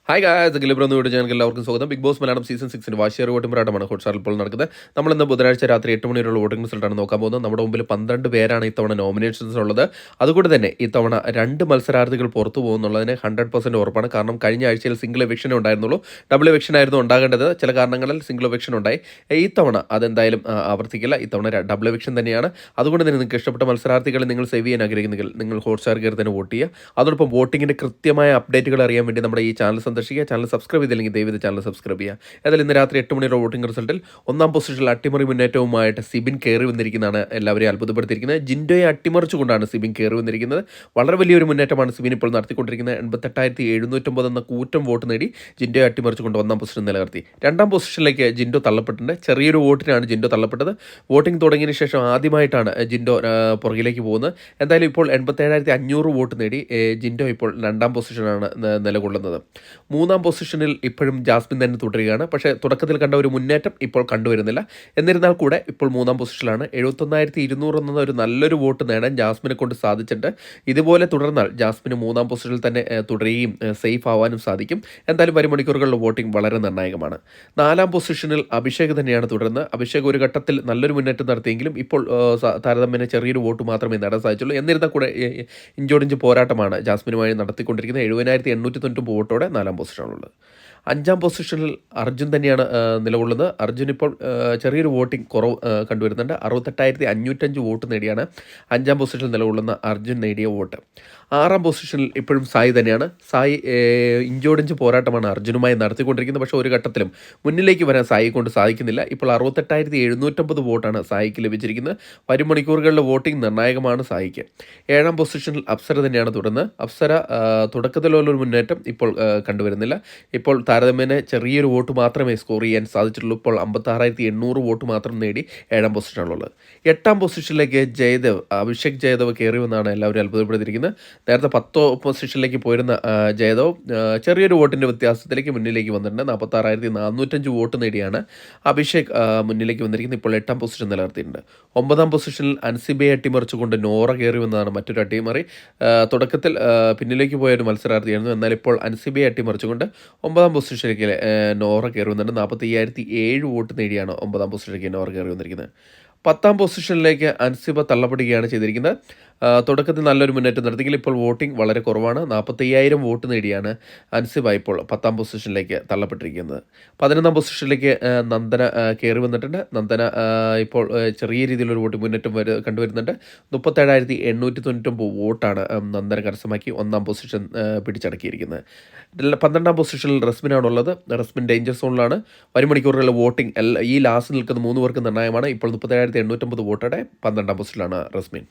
Hi guys, ഗിലിബ്രോന്ന് channel എല്ലാവർക്കും സ്വാഗതം. Big boss Malayalam season 6 വാശിയേറിയ വോട്ടിംഗ് പോരാട്ടമാണ് ഹോട്ട്സ്റ്റാറിൽ ഇപ്പോൾ നടക്കുന്നത്. നമ്മളിന്ന് ബുധനാഴ്ച രാത്രി 8 മണിയുള്ള വോട്ടിംഗ് റിസൾട്ടാണ് നോക്കാൻ പോകുന്നത്. നമ്മുടെ മുമ്പിൽ 12 പേരാണ് ഇത്തവണ നോമിനേഷൻസ് ഉള്ളത്. അതുകൊണ്ട് തന്നെ ഇത്തവണ 2 മത്സരാർത്ഥികൾ പുറത്തു പോകുന്നുള്ളതിന് 100% ഉറപ്പാണ്. കാരണം കഴിഞ്ഞ ആഴ്ചയിൽ സിംഗിൾ എവിക്ഷൻ ഉണ്ടായിരുന്നുള്ളൂ, ഡബിൾ എവിക്ഷൻ ആയിരുന്നു ഉണ്ടാകേണ്ടത്. ചില കാരണങ്ങളിൽ സിംഗിൾ എവിക്ഷൻ ഉണ്ടായി. ഇത്തവണ അതെന്തായാലും ആവർത്തിക്കില്ല. ഇത്തവണ ഡബിൾ എവിക്ഷൻ തന്നെയാണ്. അതുകൊണ്ട് തന്നെ നിങ്ങൾക്ക് ഇഷ്ടപ്പെട്ട മത്സരാർത്ഥികളെ നിങ്ങൾ സേവ് ചെയ്യാൻ ആഗ്രഹിക്കുന്നെങ്കിൽ നിങ്ങൾ ഹോട്ട്സ്റ്റാർ കയറി തന്നെ വോട്ട് ചെയ്യുക. അതോടൊപ്പം വോട്ടിങ്ങിൻ്റെ കൃത്യമായ അപ്ഡേറ്റുകൾ അറിയാൻ വേണ്ടി നമ്മുടെ ഈ ചാനൽ സന്ദർശിക്കുക. ചാനൽ സബ്സ്ക്രൈബ് ചെയ്തില്ലെങ്കിൽ ദയവ് ചാനൽ സബ്സ്ക്രൈബ് ചെയ്യുക. ഏതായാലും ഇന്ന് രാത്രി 8 മണിയുടെ വോട്ടിംഗ് റിസൾട്ടിൽ ഒന്നാം പൊസിഷനിൽ അട്ടിമറി മുന്നേറ്റവുമായിട്ട് സിബിൻ കയറി വന്നിരിക്കുന്നതാണ് എല്ലാവരെയും അത്ഭുതപ്പെടുത്തിയിരിക്കുന്നത്. ജിൻഡോയെ അട്ടിമറിച്ചുകൊണ്ടാണ് സിബിൻ കയറി വന്നിരിക്കുന്നത്. വളരെ വലിയൊരു മുന്നേറ്റമാണ് സിബിൻ ഇപ്പോൾ നടത്തിക്കൊണ്ടിരിക്കുന്നത്. 88,709 എന്ന കൂറ്റം വോട്ട് നേടി ജിൻഡോയെ അട്ടിമറിച്ചുകൊണ്ട് ഒന്നാം പൊസിഷൻ നിലനിർത്തി. രണ്ടാം പൊസിഷനിലേക്ക് ജിൻഡോ തള്ളപ്പെട്ടിട്ടുണ്ട്. ചെറിയൊരു വോട്ടിനാണ് ജിൻഡോ തള്ളപ്പെട്ടത്. വോട്ടിംഗ് തുടങ്ങിയതിന് ശേഷം ആദ്യമായിട്ടാണ് ജിൻഡോ പുറകിലേക്ക് പോകുന്നത്. എന്തായാലും ഇപ്പോൾ 87,500 വോട്ട് നേടി ജിൻഡോ ഇപ്പോൾ രണ്ടാം പൊസിഷനാണ് നിലകൊള്ളുന്നത്. മൂന്നാം പൊസിഷനിൽ ഇപ്പോഴും ജാസ്മിൻ തന്നെ തുടരുകയാണ്. പക്ഷേ തുടക്കത്തിൽ കണ്ട ഒരു മുന്നേറ്റം ഇപ്പോൾ കണ്ടുവരുന്നില്ല. എന്നിരുന്നാൽ കൂടെ ഇപ്പോൾ മൂന്നാം പൊസിഷനിലാണ്. 71,200 എന്ന ഒരു നല്ലൊരു വോട്ട് നേടാൻ ജാസ്മിനെ കൊണ്ട് സാധിച്ചിട്ടുണ്ട്. ഇതുപോലെ തുടർന്നാൽ ജാസ്മിന് മൂന്നാം പൊസിഷനിൽ തന്നെ തുടരുകയും സേഫ് ആവാനും സാധിക്കും. എന്തായാലും വരും മണിക്കൂറുകളിലെ വോട്ടിംഗ് വളരെ നിർണായകമാണ്. നാലാം പൊസിഷനിൽ അഭിഷേക് തന്നെയാണ് തുടരുന്നത്. അഭിഷേക് ഒരു ഘട്ടത്തിൽ നല്ലൊരു മുന്നേറ്റം നടത്തിയെങ്കിലും ഇപ്പോൾ താരതമ്യേന ചെറിയൊരു വോട്ട് മാത്രമേ നേടാൻ സാധിച്ചുള്ളൂ. എന്നിരുന്നാൽ കൂടെ ഇഞ്ചോടിഞ്ച് പോരാട്ടമാണ് ജാസ്മിനുമായി നടത്തിക്കൊണ്ടിരിക്കുന്നത്. 70,890 വോട്ടോടെ നാലാം പൊസിഷനിലുള്ളത്. അഞ്ചാം പൊസിഷനിൽ അർജുൻ തന്നെയാണ് നിലകൊള്ളുന്നത്. അർജുൻ ഇപ്പോൾ ചെറിയൊരു വോട്ടിംഗ് കുറവ് കണ്ടുവരുന്നുണ്ട്. 68,505 വോട്ട് നേടിയാണ് അഞ്ചാം പൊസിഷനിൽ നിലകൊള്ളുന്ന അർജുൻ നേടിയ വോട്ട്. ആറാം പൊസിഷനിൽ ഇപ്പോഴും സായി തന്നെയാണ്. സായി ഇഞ്ചോടിഞ്ച് പോരാട്ടമാണ് അർജുനുമായി നടത്തിക്കൊണ്ടിരിക്കുന്നത്. പക്ഷേ ഒരു ഘട്ടത്തിലും മുന്നിലേക്ക് വരാൻ സായിയെ കൊണ്ട് സാധിക്കുന്നില്ല. ഇപ്പോൾ 68,750 വോട്ടാണ് സായിക്ക് ലഭിച്ചിരിക്കുന്നത്. വരും മണിക്കൂറുകളിലെ വോട്ടിംഗ് നിർണായകമാണ് സായിക്ക്. ഏഴാം പൊസിഷനിൽ അപ്സര തന്നെയാണ് തുടർന്ന്. അപ്സര തുടക്കത്തിലുള്ളൊരു മുന്നേറ്റം ഇപ്പോൾ കണ്ടുവരുന്നില്ല. ഇപ്പോൾ താരതമ്യേന ചെറിയൊരു വോട്ട് മാത്രമേ സ്കോർ ചെയ്യാൻ സാധിച്ചിട്ടുള്ളൂ. ഇപ്പോൾ 56,800 വോട്ട് മാത്രം നേടി ഏഴാം പൊസിഷനിലുള്ളത്. എട്ടാം പൊസിഷനിലേക്ക് അഭിഷേക് ജയദേവ് കയറി വന്നാണ് എല്ലാവരും അത്ഭുതപ്പെടുത്തിയിരിക്കുന്നത്. നേരത്തെ 10 പൊസിഷനിലേക്ക് പോയിരുന്ന ജയദേവ് ചെറിയൊരു വോട്ടിൻ്റെ വ്യത്യാസത്തിലേക്ക് മുന്നിലേക്ക് വന്നിട്ടുണ്ട്. 46,405 വോട്ട് നേടിയാണ് അഭിഷേക് മുന്നിലേക്ക് വന്നിരിക്കുന്നത്. ഇപ്പോൾ എട്ടാം പൊസിഷൻ നിലനിർത്തിയിട്ടുണ്ട്. ഒമ്പതാം പൊസിഷനിൽ അൻസിബയെ അട്ടിമറിച്ചുകൊണ്ട് നോറ കയറി വന്നതാണ് മറ്റൊരു അട്ടിമറി. തുടക്കത്തിൽ പിന്നിലേക്ക് പോയൊരു മത്സരാർത്ഥിയായിരുന്നു. എന്നാൽ ഇപ്പോൾ അൻസിബയെ അട്ടിമറിച്ചുകൊണ്ട് ഒമ്പതാം പൊസിഷനിലേക്ക് നോറ കയറി വന്നിട്ടുണ്ട്. 45,007 വോട്ട് നേടിയാണ് ഒമ്പതാം പൊസിഷനിലേക്ക് നോറ കയറി വന്നിരിക്കുന്നത്. പത്താം പൊസിഷനിലേക്ക് അൻസിബ തള്ളപ്പെടുകയാണ് ചെയ്തിരിക്കുന്നത്. തുടക്കത്തിൽ നല്ലൊരു മുന്നേറ്റം നടത്തിയെങ്കിൽ ഇപ്പോൾ വോട്ടിംഗ് വളരെ കുറവാണ്. 45,000 വോട്ട് നേടിയാണ് അൻസിബ ഇപ്പോൾ പത്താം പൊസിഷനിലേക്ക് തള്ളപ്പെട്ടിരിക്കുന്നത്. 11ാം പൊസിഷനിലേക്ക് നന്ദന കയറി വന്നിട്ടുണ്ട്. നന്ദന ഇപ്പോൾ ചെറിയ രീതിയിലൊരു വോട്ട് മുന്നേറ്റം കണ്ടുവരുന്നുണ്ട്. 37,899 വോട്ടാണ് നന്ദന കരസ്ഥമാക്കി ഒന്നാം പൊസിഷൻ പിടിച്ചടക്കിയിരിക്കുന്നത്. 12ാം പൊസിഷനിൽ റസ്മിനാണുള്ളത്. റസ്മിൻ ഡേഞ്ചർ സോണിലാണ്. വരും മണിക്കൂറുകളിലെ വോട്ടിംഗ് ഈ ലാസ്റ്റ് നിൽക്കുന്ന 3 പേർക്ക് നിർണായകമാണ്. ഇപ്പോൾ 37,850 വോട്ടോടെ 12ാം പൊസിഷനിലാണ് റസ്മിൻ.